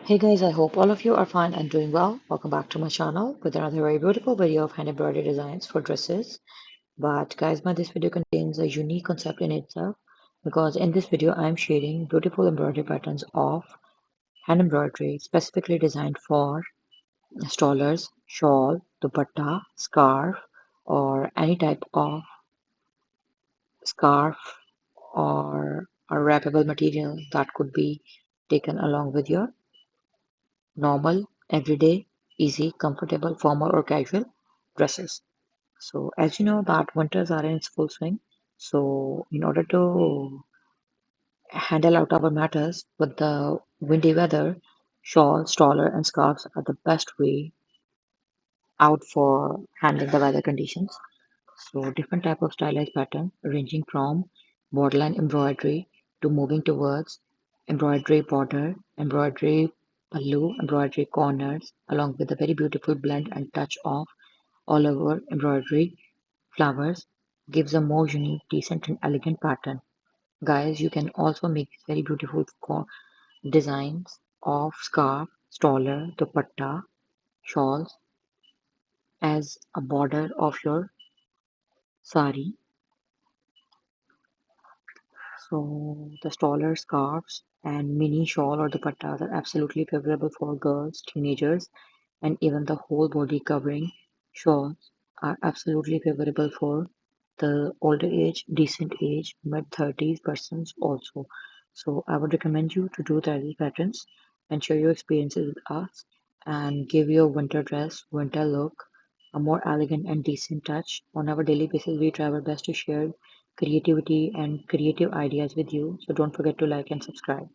Hey guys, I hope all of you are fine and doing well. Welcome back to my channel with another very beautiful video of hand embroidery designs for dresses. But guys, this video contains a unique concept in itself because in this video I am sharing beautiful embroidery patterns of hand embroidery specifically designed for strollers, shawl, dupatta, scarf, or any type of scarf or a wrappable material that could be taken along with your normal, everyday, easy, comfortable, formal or casual dresses. So as you know that winters are in its full swing. So in order to handle out our matters with the windy weather, shawls, stroller and scarves are the best way out for handling the weather conditions. So different type of stylized pattern ranging from borderline embroidery to moving towards embroidery border, embroidery pallu, embroidery corners, along with a very beautiful blend and touch of all over embroidery flowers gives a more unique, decent and elegant pattern. Guys, you can also make very beautiful designs of scarf, stroller, dupatta, shawls as a border of your sari. So the taller scarves and mini shawl or dupattas are absolutely favorable for girls, teenagers, and even the whole body covering shawls are absolutely favorable for the older age, decent age, mid-30s persons also. So I would recommend you to do the patterns and share your experiences with us and give your winter dress, winter look a more elegant and decent touch. On our daily basis, we try our best to share creativity and creative ideas with you. So don't forget to like and subscribe.